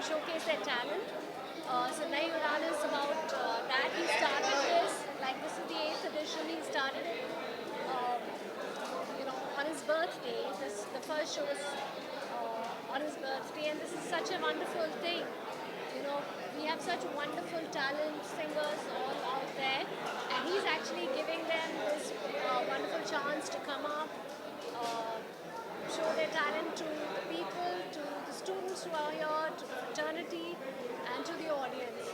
showcase their talent. So Nai Udan is about that. He started this, like this is the 8th edition. He started it, um, on his birthday. The first show was on his birthday, and this is such a wonderful thing. We have such wonderful talent singers all out there, and he's actually giving them this wonderful chance to come up, uh, show their talent to the people, to the students who are here, to the fraternity, and to the audience.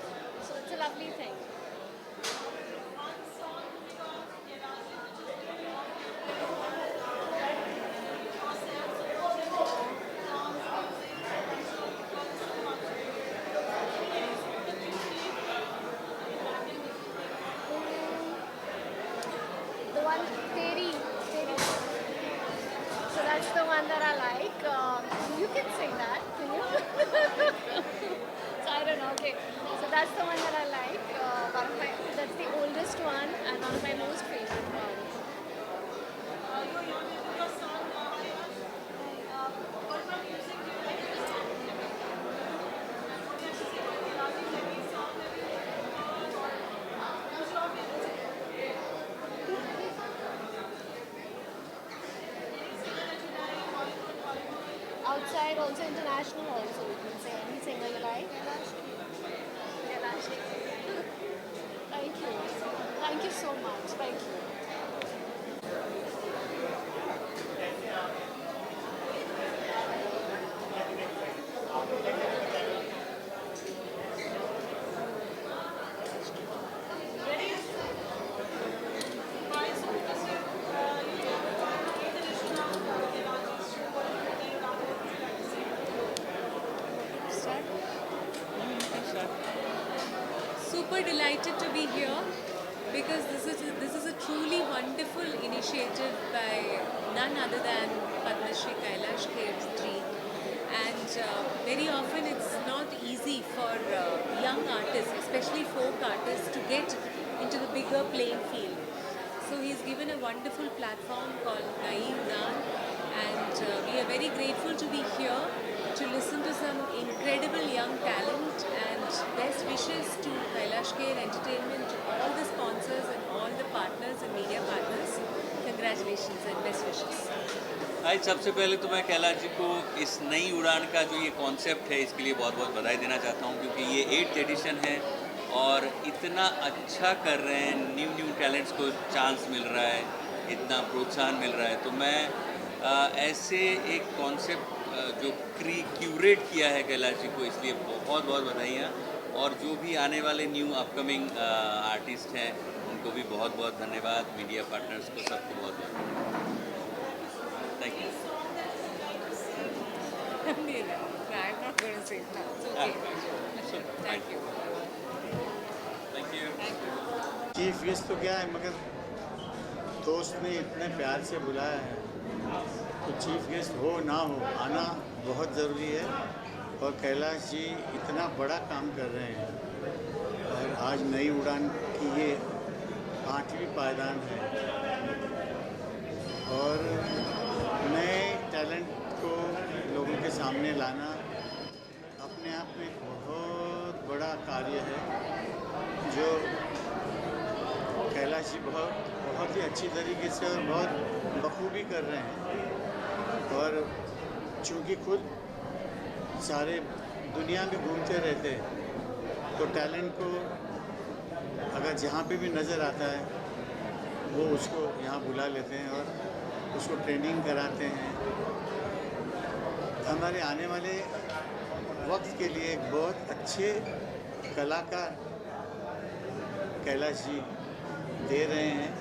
So it's a lovely thing. The one, Teri. So that's the one that I like. You can sing that, can you? So I don't know. Okay. So that's the one that I like. That's the oldest one and one of my most favorite ones. Outside, also international, also you can say any singer you like. Kailash. Thank you. Thank you so much. Thank you. Start. Super delighted to be here because this is a truly wonderful initiative by none other than Padma Shri Kailash Kher and very often it's not easy for young artists, especially folk artists, to get into the bigger playing field. So he's given a wonderful platform called Nai Udan, and we are very grateful to be here to listen to some incredible young talent, and best wishes to Kailash Kher Entertainment, to all the sponsors and all the partners and media partners. Congratulations and best wishes. आज सबसे पहले तो मैं कैलाश जी को इस नई उड़ान का जो ये कॉन्सेप्ट है इसके लिए बहुत बहुत बधाई देना चाहता हूँ, क्योंकि ये 8th एडिशन है और इतना अच्छा कर रहे हैं, न्यू टैलेंट्स को चांस मिल रहा है, इतना प्रोत्साहन मिल रहा है। तो मैं ऐसे एक कॉन्सेप्ट जो क्यूरेट किया है कैलाश जी को, इसलिए बहुत बहुत बधाइयाँ। और जो भी आने वाले न्यू अपकमिंग आर्टिस्ट हैं उनको भी बहुत बहुत धन्यवाद, मीडिया पार्टनर्स को सबको बहुत बहुत thank you. I'm not going to say it now. It's okay. Thank you. Thank you. Chief guest तो क्या है, मगर दोस्त ने इतने प्यार से बुलाया है तो चीफ गेस्ट हो ना हो आना बहुत ज़रूरी है। और कैलाश जी इतना बड़ा काम कर रहे हैं और आज नई उड़ान की ये 8वीं पायदान है और नए टैलेंट को लोगों के सामने लाना अपने आप में एक बहुत बड़ा कार्य है जो कैलाश जी बहुत ही अच्छी तरीके से और बहुत बखूबी कर रहे हैं। और चूँकि खुद सारे दुनिया में घूमते रहते हैं तो टैलेंट को अगर जहाँ पे भी नज़र आता है वो उसको यहाँ बुला लेते हैं और उसको ट्रेनिंग कराते हैं। हमारे आने वाले वक्त के लिए एक बहुत अच्छे कलाकार कैलाश जी दे रहे हैं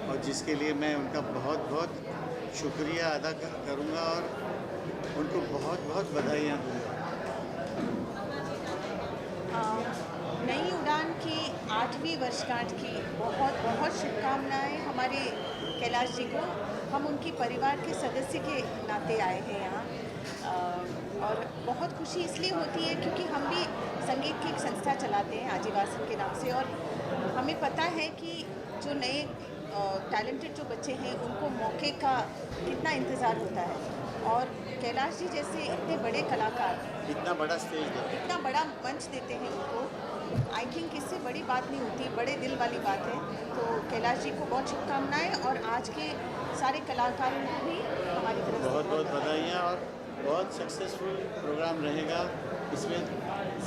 और जिसके लिए मैं उनका बहुत बहुत शुक्रिया अदा करूँगा और उनको बहुत बहुत बधाइयाँ दूँगा। नई उड़ान की 8वीं वर्षगांठ की बहुत बहुत शुभकामनाएं हमारे कैलाश जी को। हम उनके परिवार के सदस्य के नाते आए हैं यहाँ और बहुत खुशी इसलिए होती है क्योंकि हम भी संगीत की एक संस्था चलाते हैं आजीवासन के नाम से, और हमें पता है कि जो नए टैलेंटेड जो बच्चे हैं उनको मौके का कितना इंतज़ार होता है। और कैलाश कैलाश जी जैसे इतने बड़े कलाकार इतना बड़ा स्टेज देते हैं। इतना बड़ा मंच देते हैं इनको, आई थिंक इससे बड़ी बात नहीं होती, बड़े दिल वाली बात है। तो कैलाश जी को बहुत शुभकामनाएं और आज के सारे कलाकारों को भी हमारी तरफ से बहुत बहुत बधाइयाँ और बहुत सक्सेसफुल प्रोग्राम रहेगा, इसमें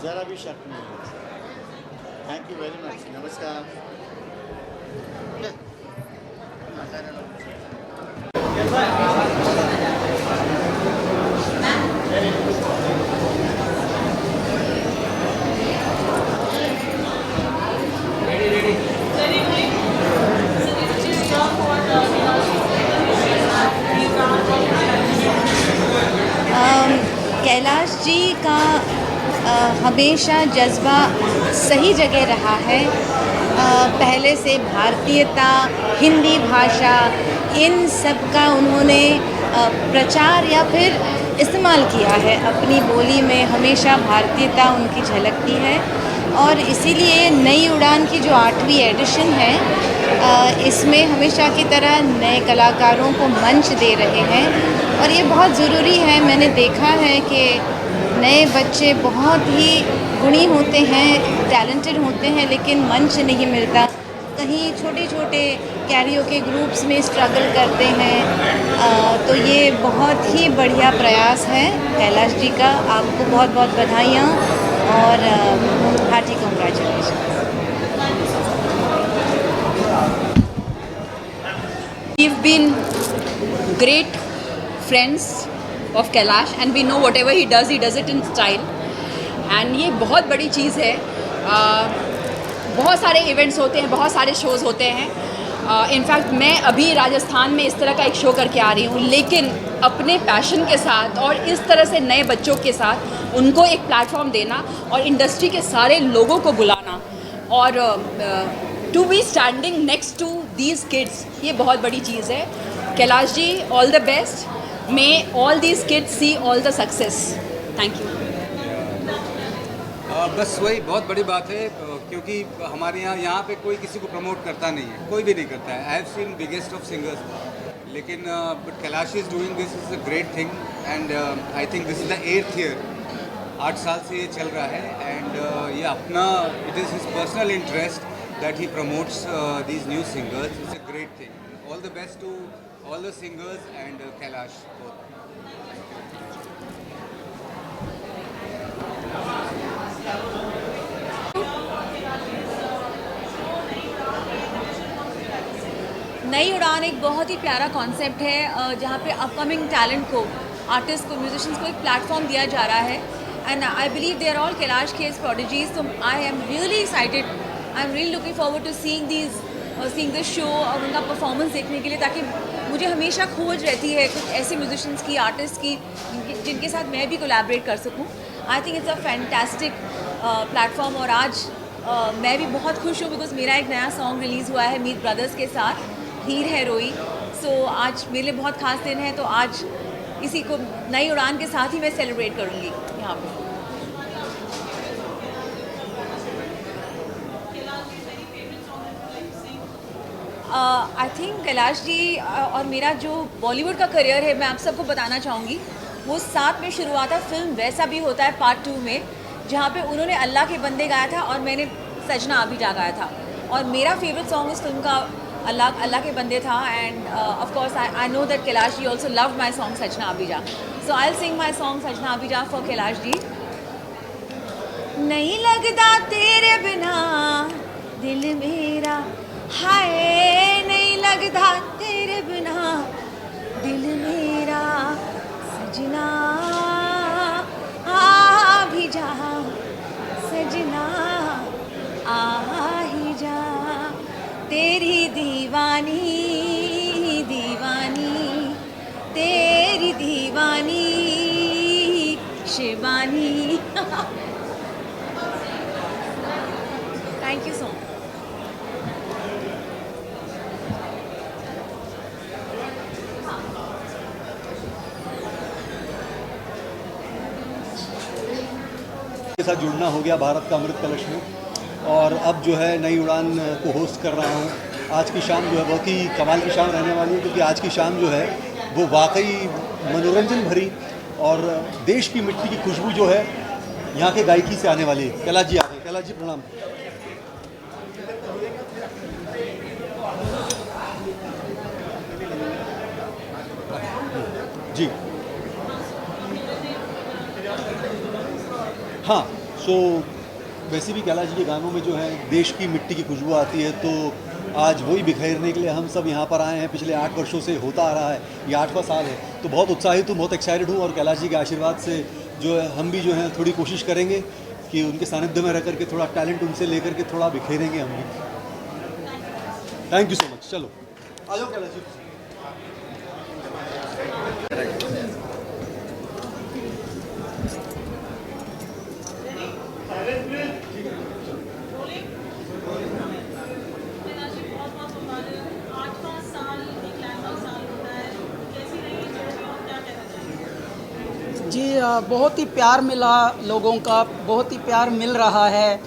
ज़रा भी शक नहीं है। Thank you very much. नमस्कार। कैलाश जी का हमेशा जज्बा सही जगह रहा है। पहले से भारतीयता, हिंदी भाषा, इन सब का उन्होंने प्रचार या फिर इस्तेमाल किया है अपनी बोली में। हमेशा भारतीयता उनकी झलकती है और इसीलिए नई उड़ान की जो 8वीं एडिशन है, इसमें हमेशा की तरह नए कलाकारों को मंच दे रहे हैं और ये बहुत ज़रूरी है। मैंने देखा है कि नए बच्चे बहुत ही गुणी होते हैं, टैलेंटेड होते हैं, लेकिन मंच नहीं मिलता। कहीं छोटे छोटे कैरियोके ग्रुप्स में स्ट्रगल करते हैं। तो ये बहुत ही बढ़िया प्रयास है कैलाश जी का। आपको बहुत बहुत बधाइयाँ और hearty congratulation. We've been great friends of Kailash and we know whatever he does it in style. And ये बहुत बड़ी चीज़ है। बहुत सारे इवेंट्स होते हैं, बहुत सारे शोज़ होते हैं। इनफैक्ट मैं अभी राजस्थान में इस तरह का एक शो करके आ रही हूँ, लेकिन अपने पैशन के साथ और इस तरह से नए बच्चों के साथ उनको एक प्लेटफॉर्म देना और इंडस्ट्री के सारे लोगों को बुलाना और to be standing next to these kids, ये बहुत बड़ी चीज़ है। Kailash ji, all the best, may all these kids see all the success. Thank you. बस वही बहुत बड़ी बात है, क्योंकि हमारे यहाँ पे कोई किसी को प्रमोट करता नहीं है, कोई भी नहीं करता है। I have seen biggest of singers, लेकिन but Kailash is doing this is a great thing and I think this is the 8th year. 8 साल से ये चल रहा है एंड ये अपना, it is his personal interest that he promotes these new singers. It's a great thing. All the best to all the singers and Kailash both. नई उड़ान एक बहुत ही प्यारा कॉन्सेप्ट है जहाँ पे अपकमिंग टैलेंट को, आर्टिस्ट को, म्यूजिशियंस को एक प्लेटफॉर्म दिया जा रहा है and I believe they are all Kailash Kher's prodigies. तो I am really excited, I am really looking forward to seeing this show और उनका परफॉर्मेंस देखने के लिए, ताकि मुझे हमेशा खोज रहती है कुछ ऐसे म्यूजिशियंस की, आर्टिस्ट की जिनके साथ मैं भी कोलैबोरेट कर सकूं। I think it's a fantastic platform और आज मैं भी बहुत खुश हूँ बिकॉज मेरा एक नया सॉन्ग रिलीज़ हुआ है मीत ब्रदर्स के साथ, हीर है रोई। सो आज मेरे लिए बहुत खास दिन है, तो आज इसी को नई उड़ान के साथ ही मैं सेलिब्रेट करूँगी यहाँ पे। आई थिंक कैलाश जी और मेरा जो बॉलीवुड का करियर है, मैं आप सबको बताना चाहूँगी, वो साथ में शुरू हुआ था फिल्म वैसा भी होता है पार्ट 2 में, जहाँ पे उन्होंने अल्लाह के बंदे गाया था और मैंने सजना आबिजा गाया था। और मेरा फेवरेट सॉन्ग उस फिल्म का अल्लाह के बंदे था and of course I know that Kailash ji also love my song सजना आबिजा। सो I will sing my song सजना आबिजा फॉर कैलाश जी। नहीं लगता तेरे बिना दिल मेरा, हाय नहीं लगता तेरे बिना दिल मेरा, सजना आ भी जा, सजना आ ही जा, तेरी दीवानी दीवानी, तेरी दीवानी Shivani. Thank you so much. के साथ जुड़ना हो गया भारत का अमृत कलश में, और अब जो है नई उड़ान को होस्ट कर रहा हूँ। आज की शाम जो है बहुत ही कमाल की शाम रहने वाली है, क्योंकि आज की शाम जो है वो वाकई मनोरंजन भरी और देश की मिट्टी की खुशबू जो है यहाँ के गायकी से आने वाली है। कैलाश जी आ गए। कैलाश जी प्रणाम। जी हाँ, सो वैसे भी कैलाश जी के गानों में जो है देश की मिट्टी की खुशबू आती है, तो आज वही बिखेरने के लिए हम सब यहाँ पर आए हैं। पिछले 8 वर्षों से होता आ रहा है, ये 8वां साल है, तो बहुत उत्साहित हूँ, बहुत एक्साइटेड हूँ। और कैलाश जी के आशीर्वाद से जो है हम भी जो है थोड़ी कोशिश करेंगे कि उनके सानिध्य में रह करके थोड़ा टैलेंट उनसे लेकर के थोड़ा बिखेरेंगे हम भी। Thank you so much. चलो आ जाओ कैलाश जी। जी बहुत ही प्यार मिला लोगों का, बहुत ही प्यार मिल रहा है।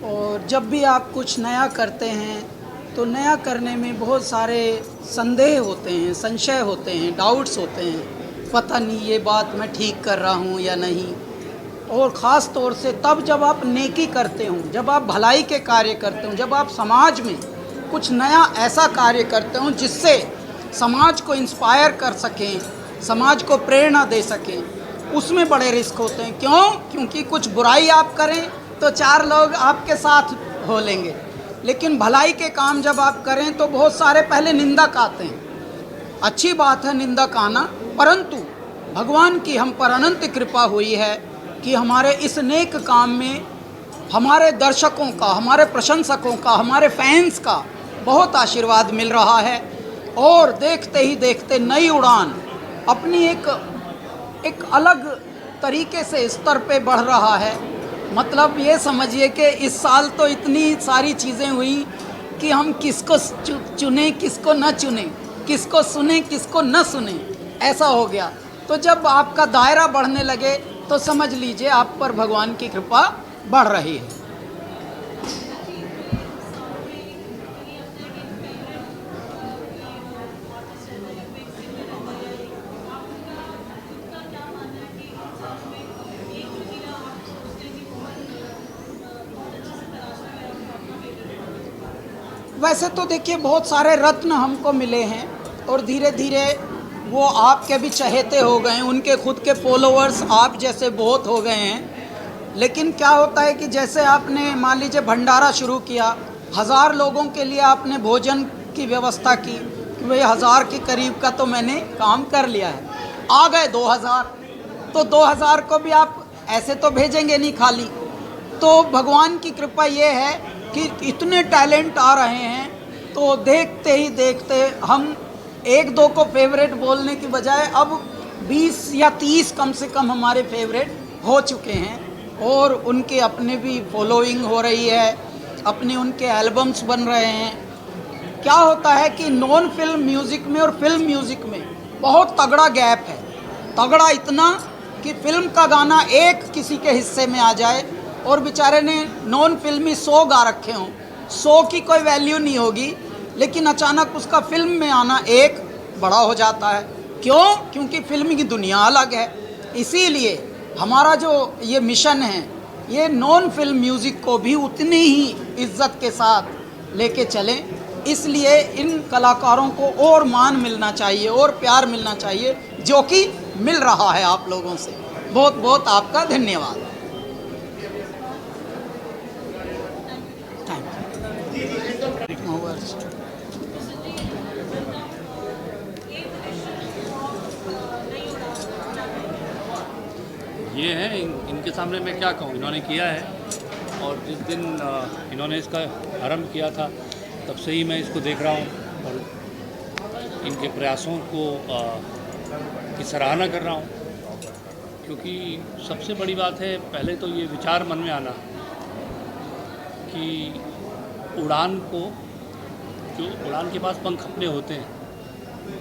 और जब भी आप कुछ नया करते हैं तो नया करने में बहुत सारे संदेह होते हैं, संशय होते हैं, डाउट्स होते हैं, पता नहीं ये बात मैं ठीक कर रहा हूँ या नहीं। और ख़ास तौर से तब जब आप नेकी करते हो, जब आप भलाई के कार्य करते हो, जब आप समाज में कुछ नया ऐसा कार्य करते हो जिससे समाज को इंस्पायर कर सकें, समाज को प्रेरणा दे सकें, उसमें बड़े रिस्क होते हैं। क्यों? क्योंकि कुछ बुराई आप करें तो 4 लोग आपके साथ हो लेंगे, लेकिन भलाई के काम जब आप करें तो बहुत सारे पहले निंदक आते हैं। अच्छी बात है निंदक आना, परंतु भगवान की हम पर अनंत कृपा हुई है कि हमारे इस नेक काम में हमारे दर्शकों का, हमारे प्रशंसकों का, हमारे फैंस का बहुत आशीर्वाद मिल रहा है। और देखते ही देखते नई उड़ान अपनी एक अलग तरीके से स्तर पे बढ़ रहा है। मतलब ये समझिए कि इस साल तो इतनी सारी चीज़ें हुई कि हम किसको चुने, किसको न चुने, किसको सुने, किसको न सुने, ऐसा हो गया। तो जब आपका दायरा बढ़ने लगे तो समझ लीजिए आप पर भगवान की कृपा बढ़ रही है। वैसे तो देखिए बहुत सारे रत्न हमको मिले हैं और धीरे धीरे वो आपके भी चहेते हो गए हैं, उनके खुद के फॉलोअर्स आप जैसे बहुत हो गए हैं। लेकिन क्या होता है कि जैसे आपने मान लीजिए भंडारा शुरू किया, 1000 लोगों के लिए आपने भोजन की व्यवस्था की, कि भाई 1000 के करीब का तो मैंने काम कर लिया है। आ गए 2000, तो 2000 को भी आप ऐसे तो भेजेंगे नहीं खाली। तो भगवान की कृपा ये है कि इतने टैलेंट आ रहे हैं, तो देखते ही देखते हम 1-2 को फेवरेट बोलने की बजाय अब 20 या 30 कम से कम हमारे फेवरेट हो चुके हैं। और उनके अपने भी फॉलोइंग हो रही है, अपने उनके एल्बम्स बन रहे हैं। क्या होता है कि नॉन फिल्म म्यूज़िक में और फिल्म म्यूज़िक में बहुत तगड़ा गैप है। तगड़ा इतना कि फिल्म का गाना एक किसी के हिस्से में आ जाए और बेचारे ने नॉन फिल्मी 100 गा रखे हों, 100 की कोई वैल्यू नहीं होगी, लेकिन अचानक उसका फिल्म में आना एक बड़ा हो जाता है। क्यों? क्योंकि फिल्म की दुनिया अलग है। इसीलिए हमारा जो ये मिशन है, ये नॉन फिल्म म्यूज़िक को भी उतनी ही इज्जत के साथ लेके चलें। इसलिए इन कलाकारों को और मान मिलना चाहिए और प्यार मिलना चाहिए, जो कि मिल रहा है आप लोगों से। बहुत बहुत आपका धन्यवाद। ये है इनके सामने मैं क्या कहूँ, इन्होंने किया है। और जिस दिन इन्होंने इसका आरंभ किया था तब से ही मैं इसको देख रहा हूँ और इनके प्रयासों को की सराहना कर रहा हूँ। क्योंकि सबसे बड़ी बात है, पहले तो ये विचार मन में आना कि उड़ान को, जो उड़ान के पास पंख अपने होते हैं,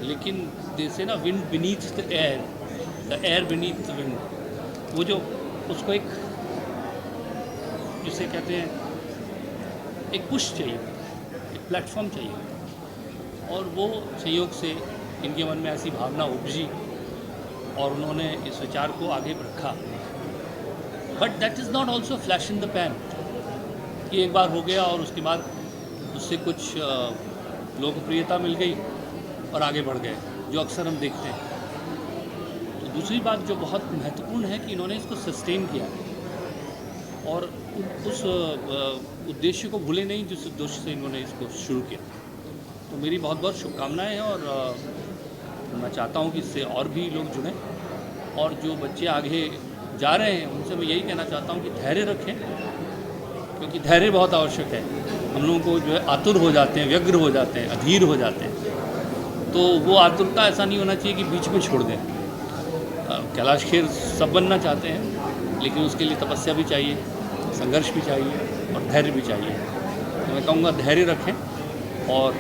लेकिन जैसे ना wind beneath the air beneath the wind, वो जो उसको एक जिसे कहते हैं एक पुश चाहिए, एक प्लेटफॉर्म चाहिए। और वो संयोग से इनके मन में ऐसी भावना उपजी और उन्होंने इस विचार को आगे रखा। But that is not also flash in the pan कि एक बार हो गया और उसके बाद उससे कुछ लोकप्रियता मिल गई और आगे बढ़ गए, जो अक्सर हम देखते हैं। तो दूसरी बात जो बहुत महत्वपूर्ण है कि इन्होंने इसको सस्टेन किया और उस उद्देश्य को भूले नहीं जिस उद्देश्य से इन्होंने इसको शुरू किया। तो मेरी बहुत बहुत शुभकामनाएं हैं और मैं चाहता हूं कि इससे और भी लोग जुड़ें और जो बच्चे आगे जा रहे हैं उनसे मैं यही कहना चाहता हूं कि धैर्य रखें, क्योंकि धैर्य बहुत आवश्यक है। हम लोगों को जो है आतुर हो जाते हैं, व्यग्र हो जाते हैं, अधीर हो जाते हैं, तो वो आतुरता ऐसा नहीं होना चाहिए कि बीच में छोड़ दें। कैलाश खेर सब बनना चाहते हैं, लेकिन उसके लिए तपस्या भी चाहिए, संघर्ष भी चाहिए और धैर्य भी चाहिए। तो मैं कहूँगा धैर्य रखें और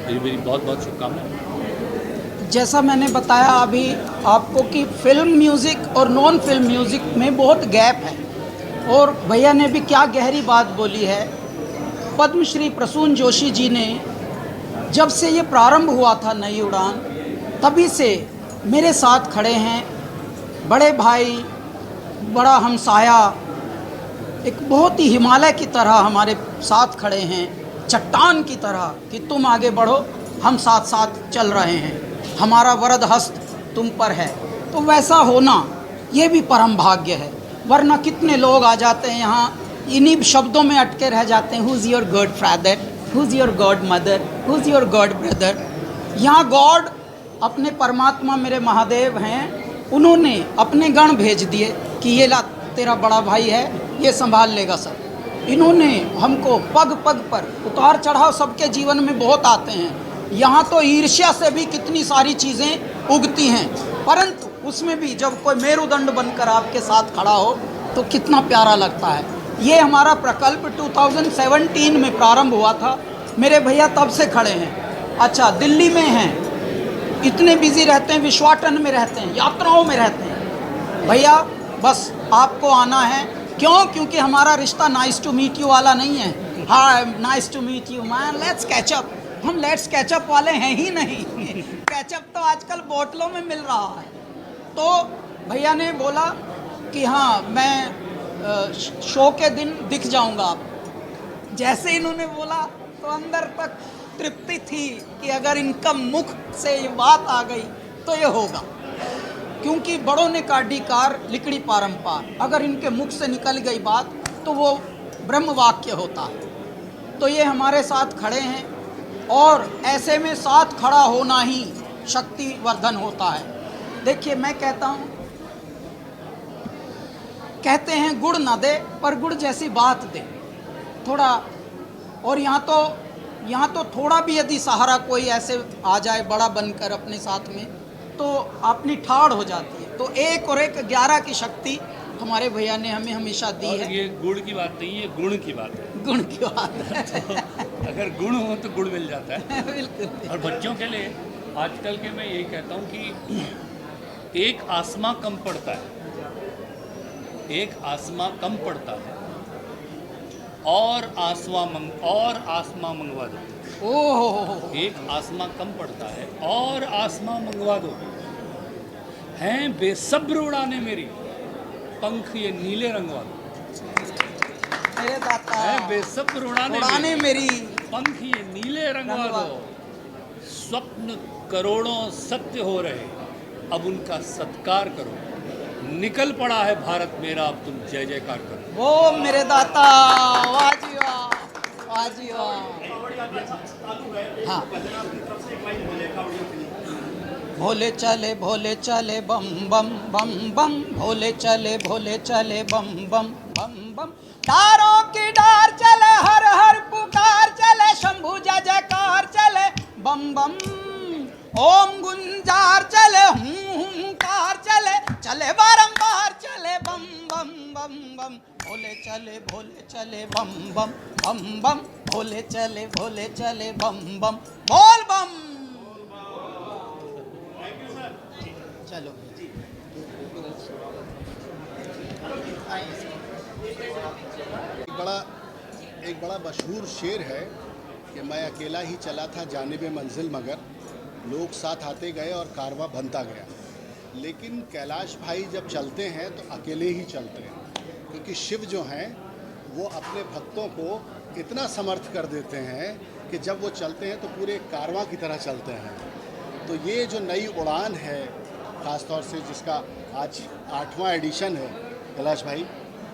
मेरी बहुत बहुत शुभकामनाएं। जैसा मैंने बताया अभी आपको कि फिल्म म्यूज़िक और नॉन फिल्म म्यूज़िक में बहुत गैप है, और भैया ने भी क्या गहरी बात बोली है। पद्मश्री प्रसून जोशी जी ने जब से ये प्रारंभ हुआ था नई उड़ान, तभी से मेरे साथ खड़े हैं, बड़े भाई, बड़ा हमसाया, एक बहुत ही हिमालय की तरह हमारे साथ खड़े हैं, चट्टान की तरह कि तुम आगे बढ़ो, हम साथ साथ चल रहे हैं, हमारा वरद हस्त तुम पर है। तो वैसा होना ये भी परम भाग्य है, वरना कितने लोग आ जाते हैं यहाँ, इन्हीं शब्दों में अटके रह जाते हैं, who is your God father, who is your God mother, who is your God brother. यहाँ गॉड अपने परमात्मा मेरे महादेव हैं, उन्होंने अपने गण भेज दिए कि ये ला तेरा बड़ा भाई है, ये संभाल लेगा सब। इन्होंने हमको पग पग पर उतार चढ़ाव सबके जीवन में बहुत आते हैं। यहाँ तो ईर्ष्या से भी कितनी सारी चीज़ें उगती हैं, परंतु उसमें भी जब कोई मेरुदंड बनकर आपके साथ खड़ा हो तो कितना प्यारा लगता है। ये हमारा प्रकल्प 2017 में प्रारंभ हुआ था, मेरे भैया तब से खड़े हैं। अच्छा, दिल्ली में हैं, इतने बिजी रहते हैं, विश्वाटन में रहते हैं, यात्राओं में रहते हैं। भैया बस आपको आना है, क्यों? क्योंकि हमारा रिश्ता नाइस टू मीट यू वाला नहीं है। Hi nice to meet you man, let's catch up. हम लेट्स कैचअप वाले हैं ही नहीं। कैचअप तो आजकल बोतलों में मिल रहा है। तो भैया ने बोला कि हाँ मैं शो के दिन दिख जाऊंगा आप। जैसे इन्होंने बोला तो अंदर तक तृप्ति थी कि अगर इनका मुख से ये बात आ गई तो ये होगा, क्योंकि बड़ों ने काढ़ी कार लिकड़ी पारंपार, अगर इनके मुख से निकल गई बात तो वो ब्रह्म वाक्य होता है। तो ये हमारे साथ खड़े हैं और ऐसे में साथ खड़ा होना ही शक्ति वर्धन होता है। देखिए मैं कहता हूँ, कहते हैं गुड़ ना दे पर गुड़ जैसी बात दे थोड़ा, और यहाँ तो थोड़ा भी यदि सहारा कोई ऐसे आ जाए बड़ा बनकर अपने साथ में तो अपनी ठाड़ हो जाती है। तो 1 और 1 11 की शक्ति हमारे भैया ने हमें हमेशा दी है। ये गुड़ की बात नहीं है, गुण की बात है। गुण की बात है। तो अगर गुण हो तो गुड़ मिल जाता है। बिल्कुल। और बच्चों के लिए आजकल के मैं यही कहता हूँ कि एक आसमां कम पड़ता है, एक आसमां कम पड़ता है और आसमां मंगवा दो। ओह, एक आसमां कम पड़ता है और आसमां मंगवा दो। हैं बेसब्र उड़ाने मेरी, पंख ये नीले रंगवा दो। मेरे दाता हैं बेसब्र उड़ाने मेरी, पंख ये नीले रंगवा दो। स्वप्न करोड़ों सत्य हो रहे, अब उनका सत्कार करो। निकल पड़ा है भारत मेरा, अब तुम जय जयकार करो। वो मेरे दाता, वाह जी वाह, वाह जी वाह। हाँ, भोले चले बम बम बम बम, भोले चले बम बम बम बम। डारों की डार चले, हर हर पुकार चले, शंभु जय जयकार चले बम बम। ओम गुंजार चले, हुंकार चले, चले बारंबार चले बम बम बम बम। भोले चले बम बम बम बम, भोले चले बम बम, बोल बम। चलो एक बड़ा मशहूर शेर है कि मैं अकेला ही चला था जानिबे मंजिल, मगर लोग साथ आते गए और कारवां बनता गया। लेकिन कैलाश भाई जब चलते हैं तो अकेले ही चलते हैं, क्योंकि शिव जो हैं वो अपने भक्तों को इतना समर्थ कर देते हैं कि जब वो चलते हैं तो पूरे कारवां की तरह चलते हैं। तो ये जो नई उड़ान है, ख़ास तौर से जिसका आज 8वां एडिशन है कैलाश भाई,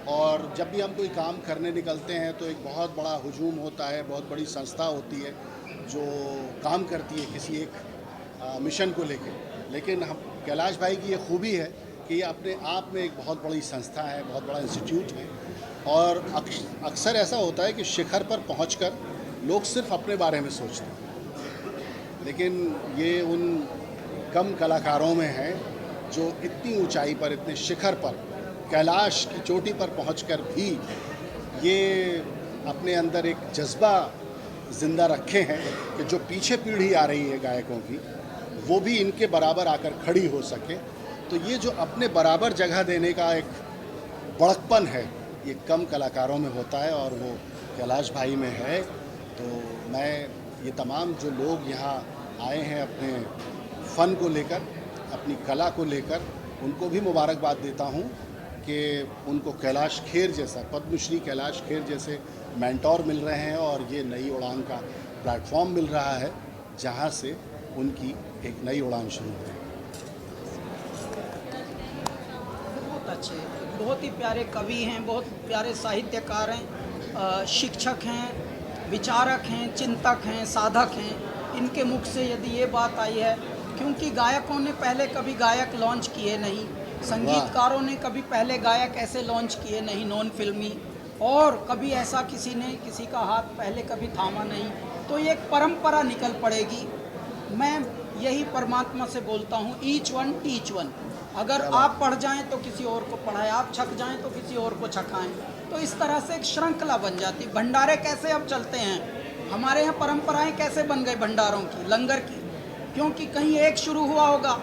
और जब भी हम कोई काम करने निकलते हैं तो एक बहुत बड़ा हुजूम होता है, बहुत बड़ी संस्था होती है जो काम करती है किसी एक मिशन को लेकर। लेकिन हम कैलाश भाई की ये खूबी है कि ये अपने आप में एक बहुत बड़ी संस्था है, बहुत बड़ा इंस्टीट्यूट है, और अक्सर ऐसा होता है कि शिखर पर पहुंचकर लोग सिर्फ अपने बारे में सोचते हैं, लेकिन ये उन कम कलाकारों में है जो इतनी ऊंचाई पर, इतने शिखर पर, कैलाश की चोटी पर पहुंचकर भी ये अपने अंदर एक जज्बा ज़िंदा रखे हैं कि जो पीछे पीढ़ी आ रही है गायकों की, वो भी इनके बराबर आकर खड़ी हो सके। तो ये जो अपने बराबर जगह देने का एक बड़कपन है, ये कम कलाकारों में होता है और वो कैलाश भाई में है। तो मैं ये तमाम जो लोग यहाँ आए हैं अपने फ़न को लेकर, अपनी कला को लेकर, उनको भी मुबारकबाद देता हूँ कि उनको कैलाश खेर जैसा, पद्मश्री कैलाश खेर जैसे मेंटोर मिल रहे हैं, और ये नई उड़ान का प्लेटफॉर्म मिल रहा है जहाँ से उनकी एक नई उड़ान शुरू है। बहुत अच्छे, बहुत ही प्यारे कवि हैं, बहुत प्यारे साहित्यकार हैं, शिक्षक हैं, विचारक हैं, चिंतक हैं, साधक हैं। इनके मुख से यदि ये बात आई है, क्योंकि गायकों ने पहले कभी गायक लॉन्च किए नहीं, संगीतकारों ने कभी पहले गायक ऐसे लॉन्च किए नहीं नॉन फिल्मी, और कभी ऐसा किसी ने किसी का हाथ पहले कभी थामा नहीं। तो ये एक परंपरा निकल पड़ेगी। मैं यही परमात्मा से बोलता हूँ, ईच वन टीच वन। अगर आप पढ़ जाएं तो किसी और को पढ़ाएं, आप छक जाएं तो किसी और को छकाएं। तो इस तरह से एक श्रृंखला बन जाती। भंडारे कैसे अब चलते हैं, हमारे यहाँ परंपराएं कैसे बन गई भंडारों की, लंगर की, क्योंकि कहीं एक शुरू हुआ होगा,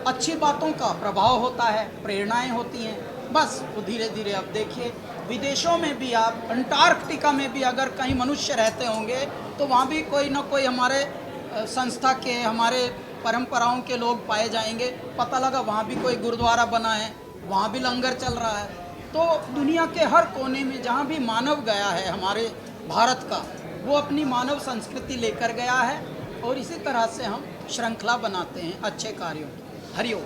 अच्छी बातों का प्रभाव होता है, प्रेरणाएं होती हैं, बस वो धीरे धीरे। अब देखिए विदेशों में भी, आप अंटार्कटिका में भी अगर कहीं मनुष्य रहते होंगे तो वहाँ भी कोई ना कोई हमारे संस्था के, हमारे परंपराओं के लोग पाए जाएंगे। पता लगा वहाँ भी कोई गुरुद्वारा बना है, वहाँ भी लंगर चल रहा है। तो दुनिया के हर कोने में जहाँ भी मानव गया है हमारे भारत का, वो अपनी मानव संस्कृति लेकर गया है, और इसी तरह से हम श्रृंखला बनाते हैं अच्छे कार्यों की। Hariom.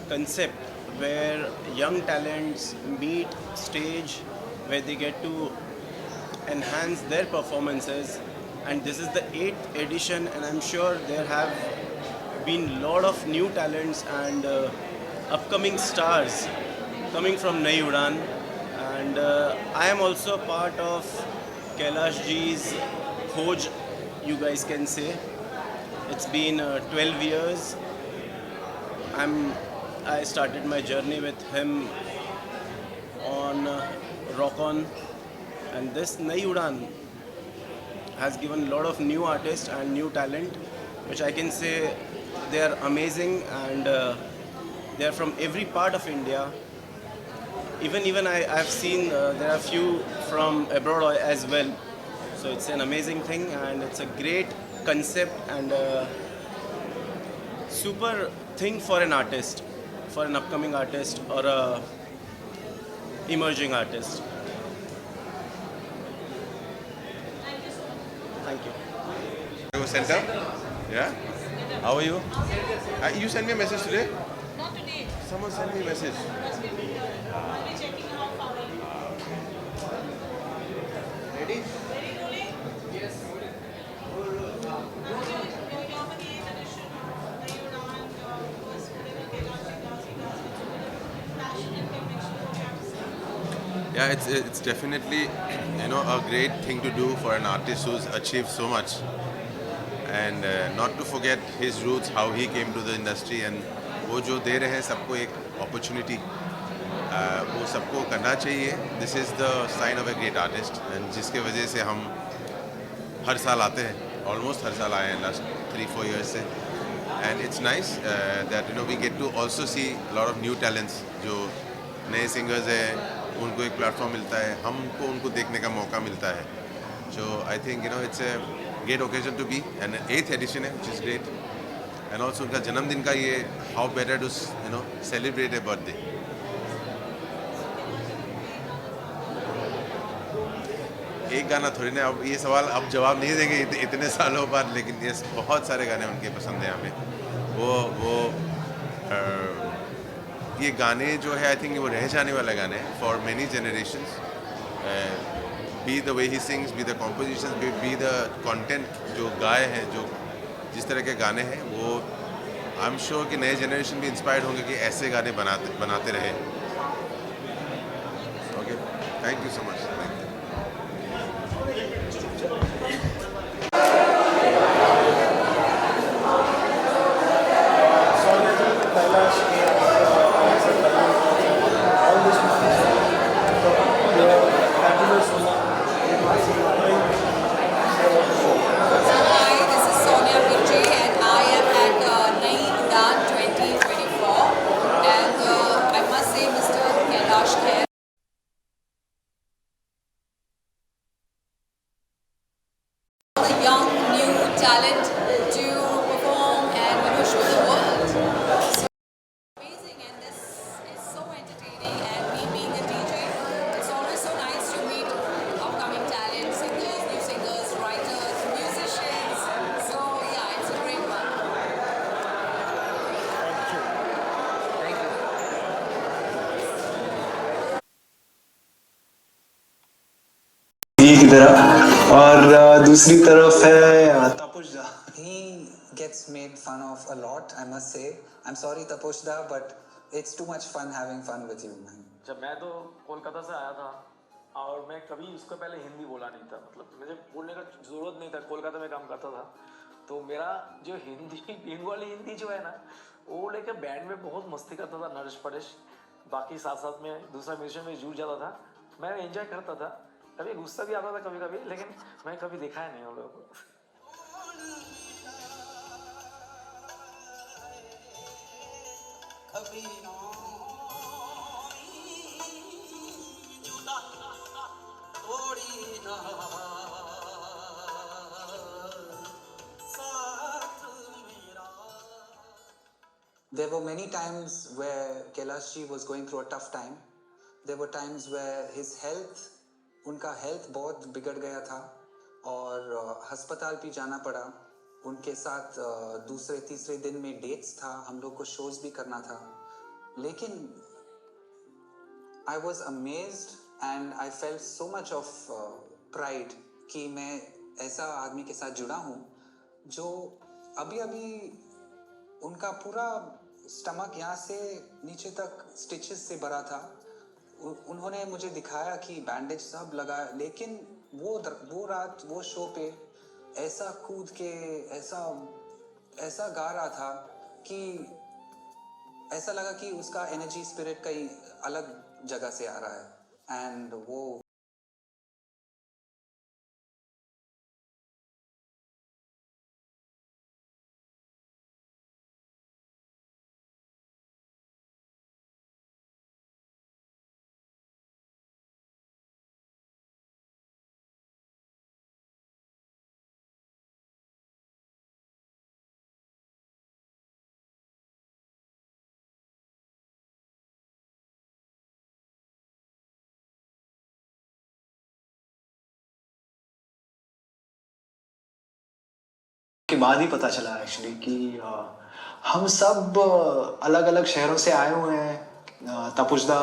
Concept where young talents meet stage where they get to enhance their performances, and this is the 8th edition, and I'm sure there have been a lot of new talents and upcoming stars coming from Nai Udan, and I am also part of Kailash ji's Khoj, you guys can say. It's been 12 years. I started my journey with him on Rock On, and this Nai Udan has given a lot of new artists and new talent, which I can say they are amazing, and they are from every part of India. Even I've seen there are few from abroad as well. So it's an amazing thing, and it's a great concept and super thing for an artist, for an upcoming artist or a emerging artist. Thank you. Center? Yeah? How are you? You sent me a message today? Not today. Someone sent me a message. Must be here. I'll be checking how far are you. Ready? Ready, rolling? Yes. You're for the 8th edition of Nai Udan, was whatever Kailash ji does, he does it with passion and conviction. What you have to say? Yeah, it's definitely, you know, a great thing to do for an artist who's achieved so much, and not to forget his roots, how he came to the industry, and वो जो दे रहे हैं सबको एक opportunity, वो सबको करना चाहिए. This is the sign of a great artist, and जिसके वजह से हम हर साल आते हैं, almost हर साल आए हैं last 3-4 years से, and it's nice that you know we get to also see a lot of new talents. जो नए singers हैं उनको एक प्लेटफॉर्म मिलता है, हमको उनको देखने का मौका मिलता है. So I think you know it's a great occasion to be, and 8th edition है, which is great. And also उनका जन्मदिन का ये how better to celebrate a birthday. एक गाना थोड़ी ना, अब ये सवाल अब जवाब नहीं देंगे इतने सालों बाद, लेकिन ये बहुत सारे गाने उनके पसंद हैं हमें. वो ये गाने जो है आई थिंक वो रह जाने वाला गाने हैं for many generations. Be the way he sings, be the composition, be the content जो गाए हैं, जो जिस तरह के गाने हैं, वो आई एम श्योर कि नए जनरेशन भी इंस्पायर्ड होंगे कि ऐसे गाने बनाते रहे. Okay, thank you so much. Talent to perform and show the world. So amazing, and this is so entertaining. And me being a DJ, it's always so nice to meet upcoming talent, singers, new singers, writers, musicians. So yeah, it's a great one. की तरफ और दूसरी तरफ है तपोश दा. He gets made fun of a lot, I must say. I'm sorry Taposh da, but it's too much fun having fun with you, man. जब मैं तो कोलकाता से आया था और मैं कभी उसको पहले हिंदी बोला नहीं था, मतलब मुझे बोलने का ज़रूरत नहीं था. कोलकाता में काम करता था तो मेरा जो हिंदी बंगाली हिंदी जो है ना, वो लेकर बैंड में बहुत मस्ती करता था. नरेश परेश बाकी साथ साथ में दूसरा म्यूजिशियन में जुड़ जाता था. मैं एंजॉय करता था, कभी गुस्सा भी आता था कभी कभी, लेकिन मैं कभी देखा है नहीं उन लोगों को. There were many times where Kailash ji was going through a tough time. There were times where his health, उनका हेल्थ बहुत बिगड़ गया था और अस्पताल भी जाना पड़ा. उनके साथ दूसरे तीसरे दिन में डेट्स था, हम लोग को शोज भी करना था. लेकिन I was amazed and I felt so much of pride कि मैं ऐसा आदमी के साथ जुड़ा हूँ जो अभी उनका पूरा स्टमक यहाँ से नीचे तक स्टिचेस से भरा था. उन्होंने मुझे दिखाया कि बैंडेज सब लगा, लेकिन वो रात वो शो पे ऐसा कूद के ऐसा गा रहा था कि ऐसा लगा कि उसका एनर्जी स्पिरिट कहीं अलग जगह से आ रहा है. एंड वो के बाद ही पता चला एक्चुअली कि हम सब अलग अलग शहरों से आए हुए हैं. तपुजदा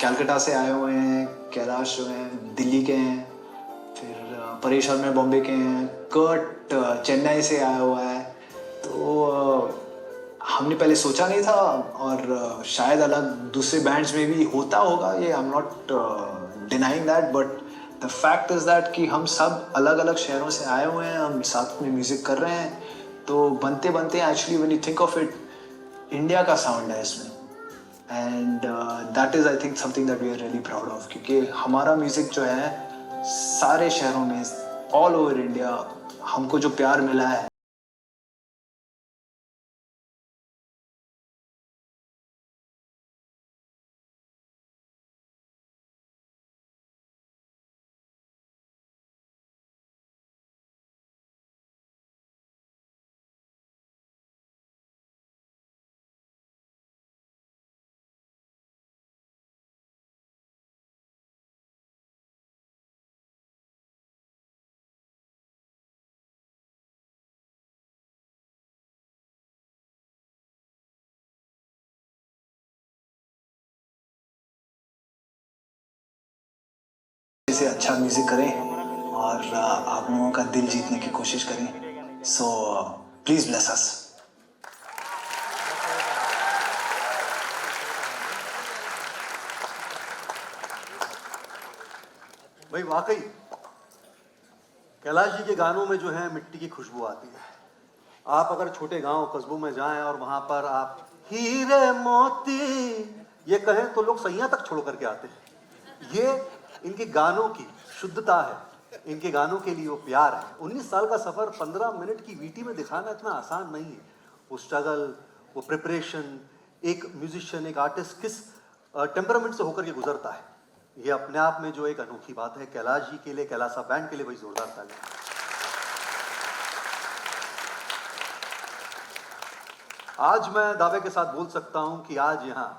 कलकत्ता से आए हुए हैं, कैलाश जो हैं दिल्ली के हैं, फिर परेश शर्मा बॉम्बे के हैं, कर्ट चेन्नई से आया हुआ है. तो हमने पहले सोचा नहीं था और शायद अलग दूसरे बैंड्स में भी होता होगा, ये I am not denying that, but the fact is that कि हम सब अलग अलग शहरों से आए हुए हैं, हम साथ में म्यूज़िक कर रहे हैं. तो बनते बनते actually when you think of it, India का साउंड है इसमें. And that is I think something that we are really proud of, क्योंकि हमारा म्यूज़िक जो है सारे शहरों में ऑल ओवर इंडिया हमको जो प्यार मिला है अच्छा म्यूज़िक करें और आप लोगों का दिल जीतने की कोशिश करें। So please bless us. भाई वाकई कैलाश जी के गानों में जो है मिट्टी की खुशबू आती है। आप अगर छोटे गांव कस्बों में जाएं और वहां पर आप हीरे मोती ये कहें तो लोग सैया तक छोड़ करके आते हैं। ये इनके गानों की शुद्धता है, इनके गानों के लिए वो प्यार है। 19 साल का सफर 15 मिनट की वीटी में दिखाना इतना आसान नहीं है। वो स्ट्रगल, वो प्रिपरेशन, एक म्यूजिशियन, एक आर्टिस्ट किस टेम्परामेंट से होकर के गुजरता है, ये अपने आप में जो एक अनोखी बात है। कैलाश जी के लिए, कैलासा बैंड के लिए भाई जोरदार तालियां। आज मैं दावे के साथ बोल सकता हूं कि आज यहां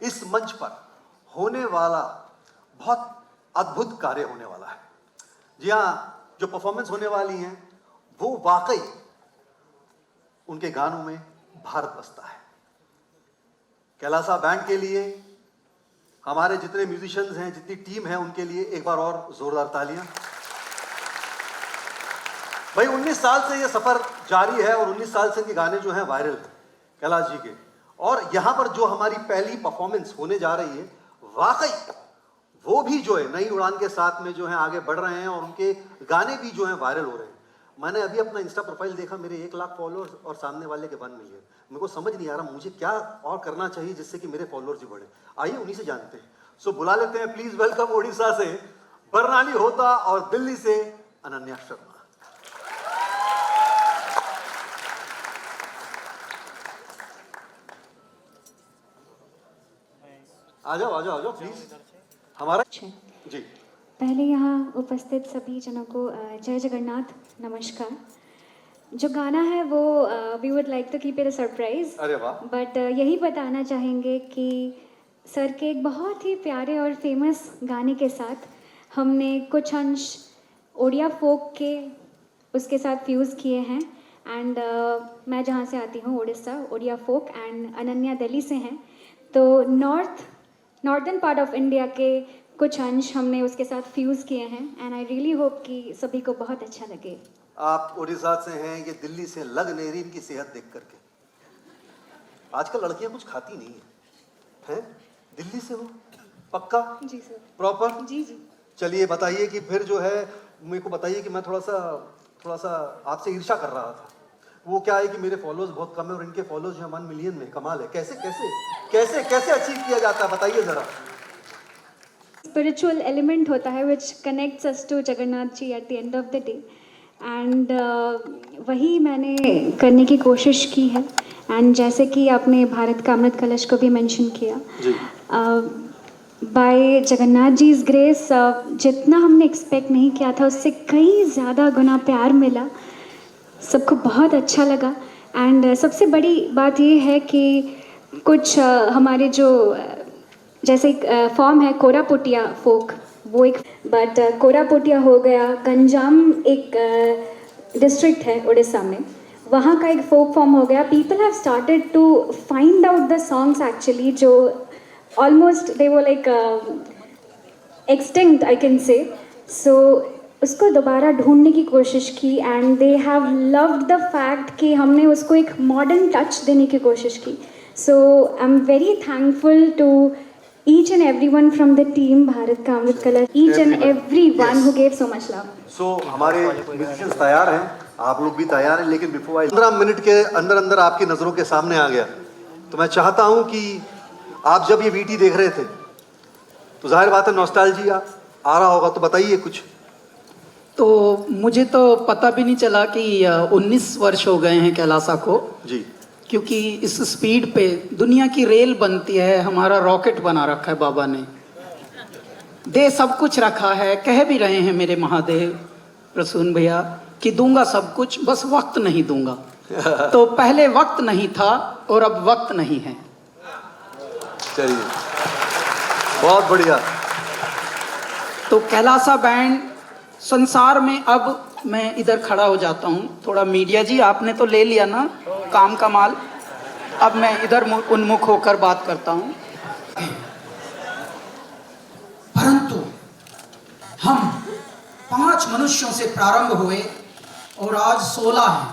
इस मंच पर होने वाला बहुत अद्भुत कार्य होने वाला है। जी हाँ, जो परफॉर्मेंस होने वाली है वो वाकई उनके गानों में भारत बसता है। कैलासा बैंड के लिए, हमारे जितने म्यूजिशियंस हैं, जितनी टीम है, उनके लिए एक बार और जोरदार तालियां। भाई 19 साल से ये सफर जारी है और 19 साल से इनके गाने जो हैं वायरल हैं कैलाश जी के। और यहाँ पर जो हमारी पहली परफॉर्मेंस होने जा रही है, वाकई वो भी जो है नई उड़ान के साथ में जो है आगे बढ़ रहे हैं और उनके गाने भी जो हैं वायरल हो रहे हैं। मैंने अभी अपना इंस्टा प्रोफाइल देखा, मेरे 1 लाख फॉलोअर्स और सामने वाले के 1 मिलियन। मेरे को समझ नहीं आ रहा मुझे क्या और करना चाहिए जिससे कि मेरे फॉलोअर्स भी बढ़े। आइए उन्हीं से जानते हैं। सो बुला लेते हैं, प्लीज वेलकम उड़ीसा से बरनाली होता और दिल्ली से अनन्या शर्मा। आ जाओ प्लीज। हमारा जी पहले यहाँ उपस्थित सभी जनों को जय जगन्नाथ, नमस्कार। जो गाना है वो we would like to keep it a surprise, अरे वाह। बट यही बताना चाहेंगे कि सर के एक बहुत ही प्यारे और फेमस गाने के साथ हमने कुछ अंश ओडिया फोक के उसके साथ फ्यूज़ किए हैं। एंड मैं जहाँ से आती हूँ उड़ीसा, ओडिया फोक, एंड अनन्या दिल्ली से हैं, तो नॉर्दर्न पार्ट ऑफ इंडिया के कुछ अंश हमने उसके साथ फ्यूज़ किए हैं। एंड आई रियली होप कि सभी को बहुत अच्छा लगे। आप उड़ीसा से हैं, ये दिल्ली से लग नहीं रही इनकी सेहत देख करके। आजकल लड़कियां कुछ खाती नहीं है, हैं? दिल्ली से हो पक्का? जी सर। प्रॉपर? जी जी। चलिए बताइए कि फिर जो है मेरे को बताइए कि मैं थोड़ा सा आपसे ईर्ष्या कर रहा था। वो क्या है कि मेरे फॉलोअर्स बहुत कम है और इनके फॉलोअर्स जो है 1 मिलियन में। कमाल है। कैसे अचीव किया जाता है, बताइए जरा। स्पिरिचुअल एलिमेंट होता है which connects us to Jagannath ji at the end of the day, and वही मैंने करने की कोशिश की है। एंड जैसे कि आपने भारत का अमृत कलश को भी मेंशन किया, by Jagannath ji is grace जितना हमने एक्सपेक्ट नहीं किया था उससे कई ज़्यादा गुना प्यार मिला, सबको बहुत अच्छा लगा। एंड सबसे बड़ी बात ये है कि कुछ हमारे जो जैसे एक फॉर्म है कोरापुटिया फोक, वो एक, बट कोरापुटिया हो गया, गंजाम एक डिस्ट्रिक्ट है उड़ीसा में, वहाँ का एक फोक फॉर्म हो गया। People have started to find out the songs actually जो ऑलमोस्ट दे वो like extinct I can say. सो उसको दोबारा ढूंढने की कोशिश की and they have loved the fact कि हमने उसको एक मॉडर्न टच देने की कोशिश की। So I am very thankful to each and everyone from the team Bharat का अमृत कलश, each and everyone who gave so much love. So हमारे म्यूजिशियंस तैयार हैं, आप लोग भी तैयार हैं, लेकिन बिफोर 15 मिनट के अंदर आपकी नज़रों के सामने आ गया, तो मैं चाहता हूं कि आप जब ये वीटी देख रहे थे तो जाहिर बात है नॉस्टैल्जिया आ रहा होगा, तो बताइए कुछ। तो मुझे तो पता भी नहीं चला कि 19 वर्ष हो गए हैं कैलासा को जी, क्योंकि इस स्पीड पे दुनिया की रेल बनती है, हमारा रॉकेट बना रखा है बाबा ने, दे सब कुछ रखा है। कह भी रहे हैं मेरे महादेव प्रसून भैया कि दूंगा सब कुछ, बस वक्त नहीं दूंगा। तो पहले वक्त नहीं था और अब वक्त नहीं है। चलिए बहुत बढ़िया। तो कैलासा बैंड संसार में, अब मैं इधर खड़ा हो जाता हूँ थोड़ा। मीडिया जी आपने तो ले लिया ना काम का माल, अब मैं इधर उन्मुख होकर बात करता हूँ। परंतु हम 5 मनुष्यों से प्रारंभ हुए और आज 16 हैं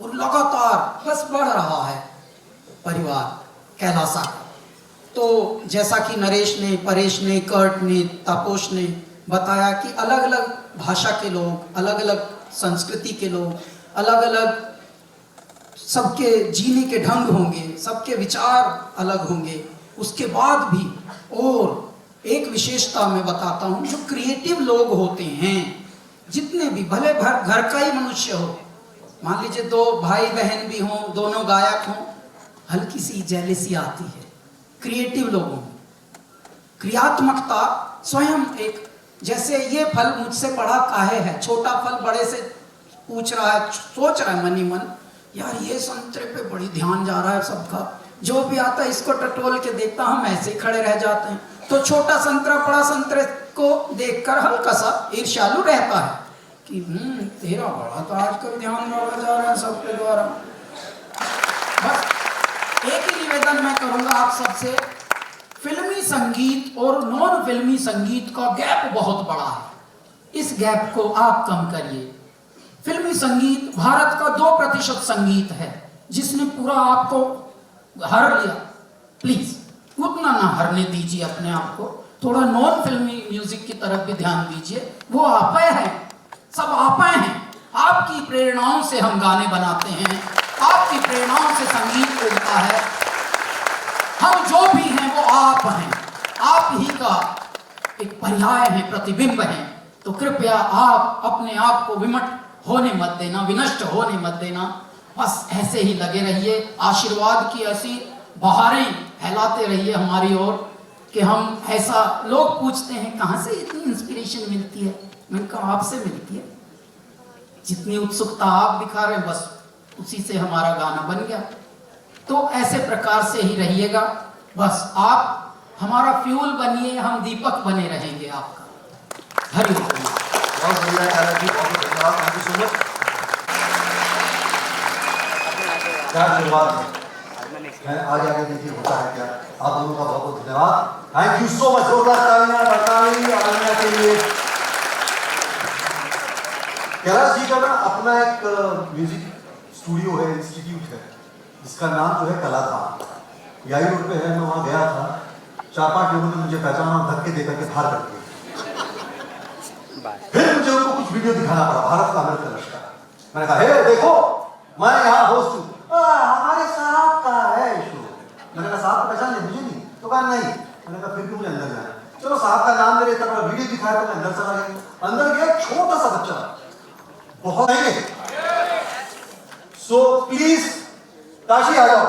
और लगातार बस बढ़ रहा है परिवार कैलासा का। तो जैसा कि नरेश ने, परेश ने, कर्ट ने, तापोश ने बताया कि अलग अलग भाषा के लोग, अलग अलग संस्कृति के लोग, अलग अलग सबके जीने के ढंग होंगे, सबके विचार अलग होंगे। उसके बाद भी और एक विशेषता मैं बताता हूँ, जो क्रिएटिव लोग होते हैं, जितने भी, भले घर का ही मनुष्य हो, मान लीजिए 2 भाई बहन भी हों, दोनों गायक हों, हल्की सी जेलसी आती है क्रिएटिव लोगों में। क्रियात्मकता स्वयं एक, जैसे ये फल मुझसे बड़ा काहे है, छोटा फल बड़े से पूछ रहा है, सोच रहा है मन ही मन, यार ये संतरे पे बड़ी ध्यान जा रहा है सबका, जो भी आता है इसको टटोल के देखता, हम ऐसे ही खड़े रह जाते हैं। तो छोटा संतरा बड़ा संतरे को देखकर हल्का सा ईर्ष्यालु रहता है कि तेरा बड़ा तो आजकल ध्यान रखा जा रहा है सबके द्वारा। बस एक ही निवेदन मैं करूंगा आप सबसे, फिल्मी संगीत और नॉन फिल्मी संगीत का गैप बहुत बड़ा है, इस गैप को आप कम करिए। फिल्मी संगीत भारत का 2% संगीत है, जिसने पूरा आपको हर लिया। प्लीज उतना ना हरने दीजिए अपने आप को, थोड़ा नॉन फिल्मी म्यूजिक की तरफ भी ध्यान दीजिए। वो आप हैं, सब आप हैं, आपकी प्रेरणाओं से हम गाने बनाते हैं, आपकी प्रेरणाओं से संगीत उगता है। हम जो भी हैं वो आप हैं, आप ही का एक पर्याय है, प्रतिबिंब है। तो कृपया आप अपने आप को विमट होने मत देना, विनष्ट होने मत देना, बस ऐसे ही लगे रहिए। आशीर्वाद की ऐसी बहारें फैलाते रहिए हमारी ओर कि हम ऐसा, लोग पूछते हैं कहाँ से इतनी इंस्पिरेशन मिलती है, मैंने कहा आपसे मिलती है। जितनी उत्सुकता आप दिखा रहे हैं बस उसी से हमारा गाना बन गया। तो ऐसे प्रकार से ही रहिएगा, बस आप हमारा फ्यूल बनिए, हम दीपक बने रहेंगे आपका। हरि ओम। बहुत बढ़िया कैलाश जी, बहुत धन्यवाद, थैंक यू सो मच। क्या शुरुआत है, आगे आगे देखिए होता है क्या। आप दोनों का बहुत बहुत धन्यवाद, थैंक यू सो मच। जोरदार तालियां बरकरार आनंद के लिए। कैलाश जी का ना अपना एक म्यूजिक स्टूडियो है, इंस्टीट्यूट है, जिसका नाम जो है कलाधाम, याई रोड पे है। मैं वहाँ गया था, 4-5 लोगों ने मुझे पहचाना, धक्के देकर के बाहर कर दिया। फिर मुझे उनको कुछ वीडियो दिखाना पड़ा, भारत का अमृत कलश का। मैंने कहा हे देखो, मैं यहाँ होस्ट हूँ, हमारे साहब का है शो। मैंने कहा साहब को पहचान लिया, मुझे नहीं। तो कहा नहीं। मैंने कहा फिर भी मुझे अंदर जाना, चलो साहब का नाम मेरे तक वीडियो दिखाया, तो मैं अंदर चला गया। अंदर गया, छोटा सा बच्चा, बहुत है। सो प्लीज ताशी आ जाओ।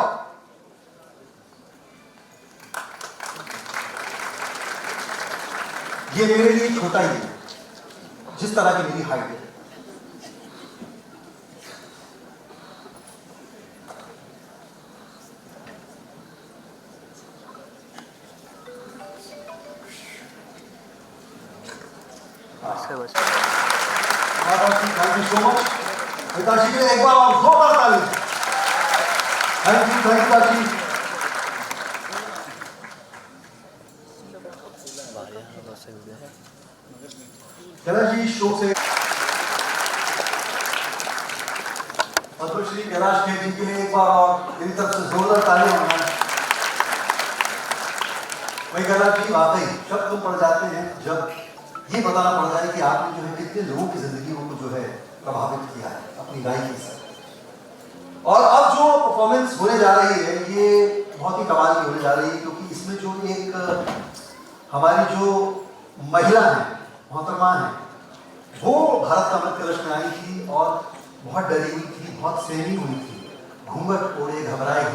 ये मेरे लिए छोटा ही है, जिस तरह की मेरी हाइट है। Thank you so much. पिताजी के लिए एक बार और जोरदार ताली। थैंक यू पिताजी। कैलाश जी शो से पद्मश्री कैलाश खेर जी के लिए एक बार और मेरी तरफ से जोरदार ताली होना। वही कैलाश जी, वाकई शब्द तुम पड़ जाते हैं जब ये बताना पड़ जाए कि आपने जो है कितने लोगों की जिंदगियों को जो है प्रभावित किया है अपनी गायकी से। और अब जो परफॉर्मेंस होने जा रही है ये बहुत ही कमाल की होने जा रही है, क्योंकि इसमें जो एक हमारी जो महिला है, मोहतरमा है, वो भारत का अमृत कलश में आई थी और बहुत डरी हुई थी, बहुत सहमी हुई थी, घूंघट ओढ़े घबराए घबराए